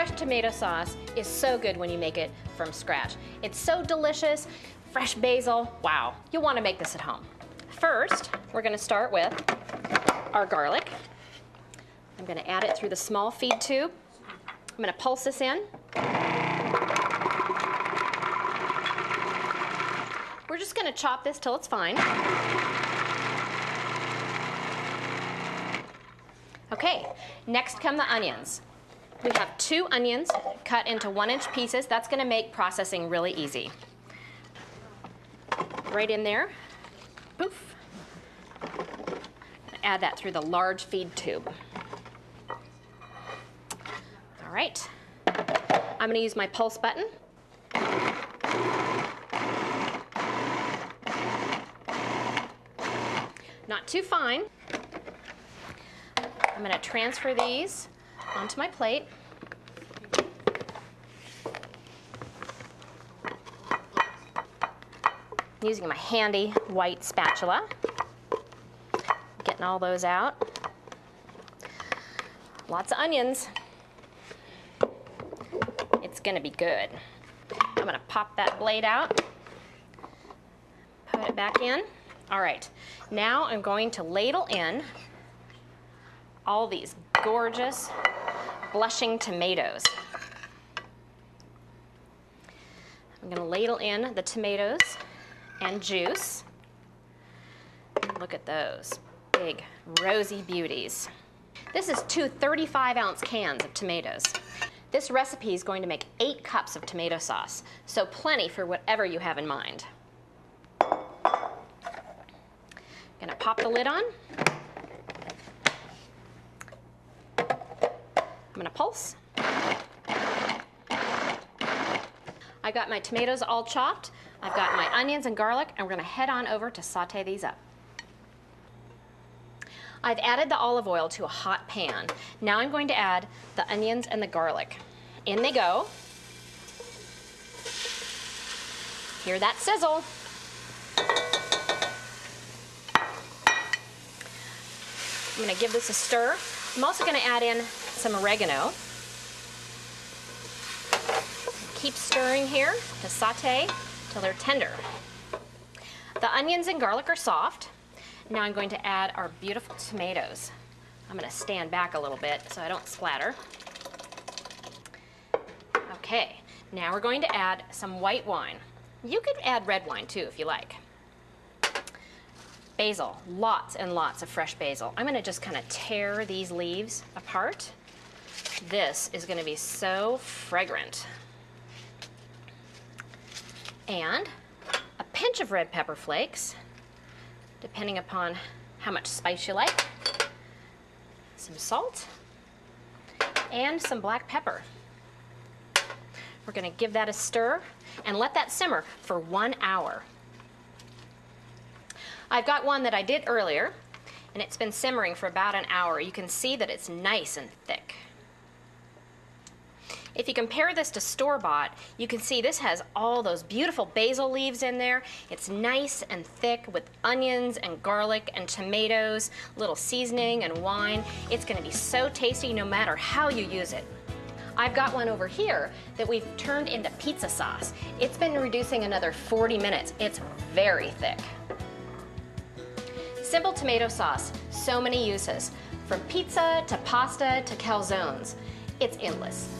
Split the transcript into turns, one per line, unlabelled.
fresh tomato sauce is so good when you make it from scratch. It's so delicious. Fresh basil, wow. You'll want to make this at home. First, we're going to start with our garlic. I'm going to add it through the small feed tube. I'm going to pulse this in. We're just going to chop this till it's fine. Okay, next come the onions. We have 2 onions cut into 1-inch pieces. That's going to make processing really easy. Right in there. Poof. Add that through the large feed tube. All right. I'm going to use my pulse button. Not too fine. I'm going to transfer these onto my plate. Using my handy white spatula. Getting all those out. Lots of onions. It's going to be good. I'm going to pop that blade out. Put it back in. All right. Now I'm going to ladle in all these gorgeous blushing tomatoes. I'm going to ladle in the tomatoes and juice. Look at those big rosy beauties. This is 2 35-ounce cans of tomatoes. This recipe is going to make 8 cups of tomato sauce, so plenty for whatever you have in mind. I'm going to pop the lid on. I'm going to pulse. I've got my tomatoes all chopped. I've got my onions and garlic, and we're going to head on over to saute these up. I've added the olive oil to a hot pan. Now I'm going to add the onions and the garlic. In they go. Hear that sizzle. I'm going to give this a stir. I'm also going to add in some oregano. Keep stirring here to saute till they're tender. The onions and garlic are soft. Now I'm going to add our beautiful tomatoes. I'm going to stand back a little bit so I don't splatter. Okay, now we're going to add some white wine. You could add red wine too if you like. Basil, lots and lots of fresh basil. I'm going to just kind of tear these leaves apart. This is going to be so fragrant. And a pinch of red pepper flakes, depending upon how much spice you like. Some salt and some black pepper. We're going to give that a stir and let that simmer for 1 hour. I've got one that I did earlier, and it's been simmering for about an hour. You can see that it's nice and thick. If you compare this to store-bought, you can see this has all those beautiful basil leaves in there. It's nice and thick with onions and garlic and tomatoes, little seasoning and wine. It's going to be so tasty no matter how you use it. I've got one over here that we've turned into pizza sauce. It's been reducing another 40 minutes. It's very thick. Simple tomato sauce, so many uses. From pizza to pasta to calzones. It's endless.